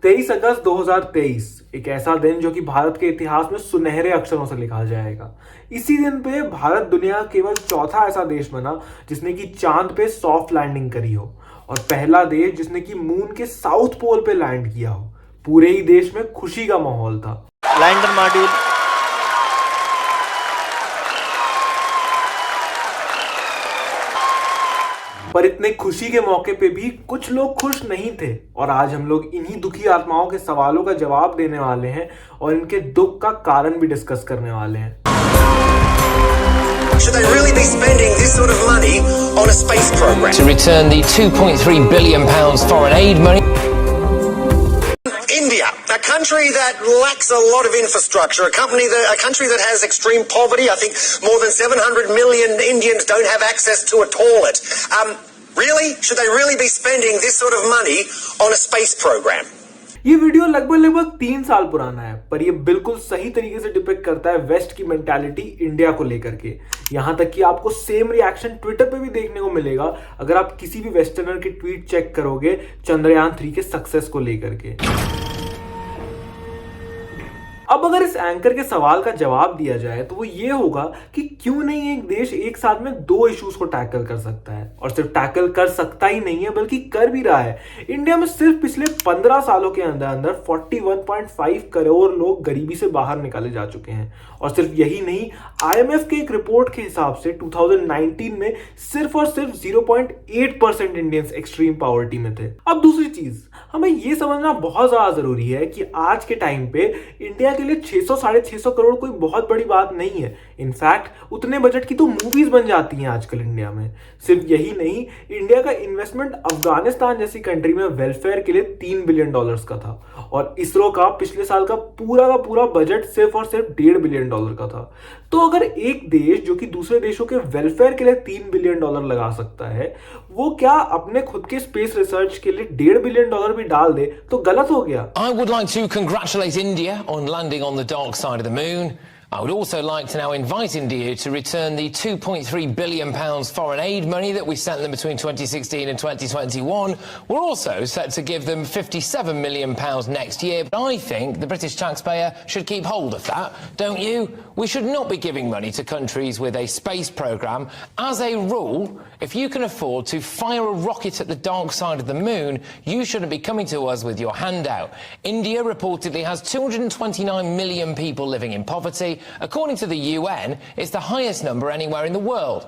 23 अगस्त 2023 एक ऐसा दिन जो कि भारत के इतिहास में सुनहरे अक्षरों से लिखा जाएगा। इसी दिन पे भारत दुनिया का केवल चौथा ऐसा देश बना जिसने कि चांद पे सॉफ्ट लैंडिंग करी हो और पहला देश जिसने कि मून के साउथ पोल पे लैंड किया हो। पूरे ही देश में खुशी का माहौल था। लैंडर मॉड्यूल पर इतने खुशी के मौके पे भी कुछ लोग खुश नहीं थे और आज हम लोग इन्हीं दुखी आत्माओं के सवालों का जवाब देने वाले हैं और इनके दुख का कारण भी डिस्कस करने वाले हैं। Should they really be spending this sort of money on a space program? To return the £2.3 billion foreign aid money. India, a country that lacks a lot of infrastructure, a country that has extreme poverty. I think more than 700 million Indians don't have access to a toilet. Really? Should they really be spending this sort of money on a space program? ये video लगभग 3 साल पुराना है, पर ये बिल्कुल सही तरीके से डिपिक्ट करता है वेस्ट की मेंटालिटी इंडिया को लेकर के। यहां तक कि आपको सेम रिएक्शन ट्विटर पे भी देखने को मिलेगा अगर आप किसी भी वेस्टर्नर की ट्वीट चेक करोगे चंद्रयान 3 के सक्सेस को लेकर के। अब अगर इस एंकर के सवाल का जवाब दिया जाए तो वो ये होगा कि क्यों नहीं एक देश एक साथ में 2 इश्यूज को टैकल कर सकता है, और सिर्फ टैकल कर सकता ही नहीं है बल्कि कर भी रहा है। इंडिया में सिर्फ पिछले 15 सालों के अंदर अंदर 41.5 करोड़ लोग गरीबी से बाहर निकाले जा चुके हैं, और सिर्फ यही नहीं, IMF के एक रिपोर्ट के हिसाब से 2019 में सिर्फ और सिर्फ 0.8% इंडियंस एक्सट्रीम पॉवर्टी में थे। अब दूसरी चीज, हमें यह समझना बहुत ज्यादा जरूरी है कि आज के टाइम पे इंडिया के लिए 600-650 करोड़ कोई बहुत बड़ी बात नहीं है। इनफैक्ट उतने बजट की तो मूवीज बन जाती हैं आजकल इंडिया में। सिर्फ यही नहीं, इंडिया का इन्वेस्टमेंट अफगानिस्तान जैसी कंट्री में वेलफेयर के लिए $3 बिलियन का था, और इसरो का पिछले साल का पूरा बजट सिर्फ और सिर्फ $1.5 बिलियन का था। तो अगर एक देश जो कि दूसरे देशों के वेलफेयर के लिए $3 बिलियन लगा सकता है, वो क्या अपने खुद के स्पेस रिसर्च के लिए $1.5 बिलियन भी डाल दे तो गलत हो गया। I would like to congratulate India on landing on the dark side of the moon. I would also like to now invite India to return the £2.3 billion foreign aid money that we sent them between 2016 and 2021. We're also set to give them £57 million next year. But I think the British taxpayer should keep hold of that, don't you? We should not be giving money to countries with a space program. As a rule, if you can afford to fire a rocket at the dark side of the moon, you shouldn't be coming to us with your hand out. India reportedly has 229 million people living in poverty. According to the UN, it's the highest number anywhere in the world.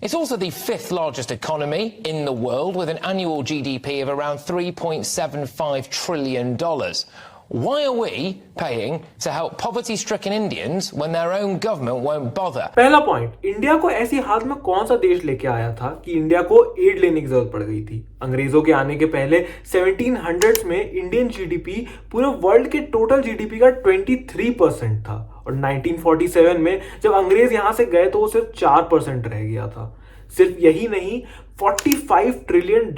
It's also the 5th largest economy in the world with an annual GDP of around $3.75 trillion. Why are we paying to help poverty-stricken Indians when their own government won't bother? पहला point, India को ऐसी हालत में कौन सा देश लेके आया था कि इंडिया को एड लेने की जरूरत पड़ गई थी। अंग्रेजों के आने के पहले 1700s में इंडियन जीडीपी पूरे वर्ल्ड के टोटल जीडीपी का 23% था, और 1947 में जब अंग्रेज यहां से गए तो वो सिर्फ 4% रह गया था। सिर्फ यही नहीं, $45 ट्रिलियन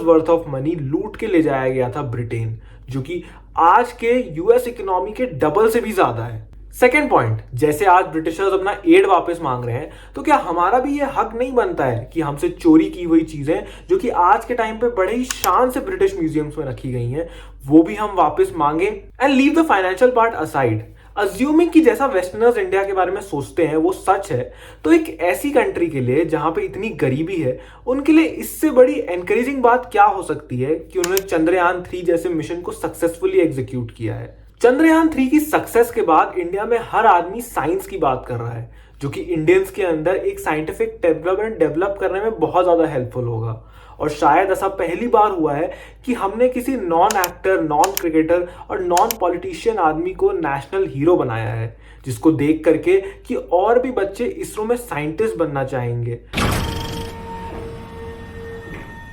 वर्थ ऑफ मनी लूट के ले जाया गया था ब्रिटेन, जो कि आज के यूएस इकोनॉमी के डबल से भी ज्यादा है। सेकेंड पॉइंट, जैसे आज ब्रिटिशर्स अपना एड वापस मांग रहे हैं, तो क्या हमारा भी ये हक नहीं बनता है कि हमसे चोरी की हुई चीजें जो कि आज के टाइम पे बड़े ही शान से ब्रिटिश म्यूजियम्स में रखी गई हैं, वो भी हम वापस मांगे। And leave the financial part aside, assuming कि जैसा वेस्टर्नर्स इंडिया के बारे में सोचते हैं वो सच है, तो एक ऐसी कंट्री के लिए जहां पे इतनी गरीबी है, उनके लिए इससे बड़ी एनकरेजिंग बात क्या हो सकती है कि उन्होंने चंद्रयान 3 जैसे मिशन को सक्सेसफुली एग्जीक्यूट किया है। चंद्रयान 3 की सक्सेस के बाद इंडिया में हर आदमी साइंस की बात कर रहा है, जो कि इंडियंस के अंदर एक साइंटिफिक डेवलपमेंट डेवलप करने में बहुत ज्यादा हेल्पफुल होगा। और शायद ऐसा पहली बार हुआ है कि हमने किसी नॉन एक्टर, नॉन क्रिकेटर और नॉन पॉलिटिशियन आदमी को नेशनल हीरो बनाया है, जिसको देख करके कि और भी बच्चे इसरो में साइंटिस्ट बनना चाहेंगे।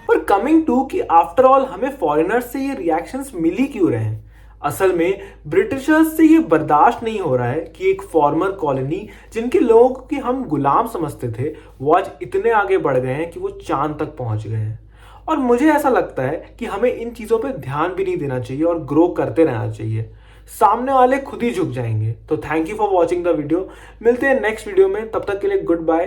पर कमिंग टू कि आफ्टर ऑल हमें फॉरेनर्स से ये रिएक्शंस मिल ही क्यों रहे हैं, असल में ब्रिटिशर्स से ये बर्दाश्त नहीं हो रहा है कि एक फॉर्मर कॉलोनी जिनके लोगों को कि हम गुलाम समझते थे, वो आज इतने आगे बढ़ गए हैं कि वो चांद तक पहुंच गए हैं। और मुझे ऐसा लगता है कि हमें इन चीजों पे ध्यान भी नहीं देना चाहिए और ग्रो करते रहना चाहिए। सामने वाले खुद ही झुक जाएंगे। तो thank you for watching the video. मिलते हैं नेक्स्ट वीडियो में, तब तक के लिए गुड बाय।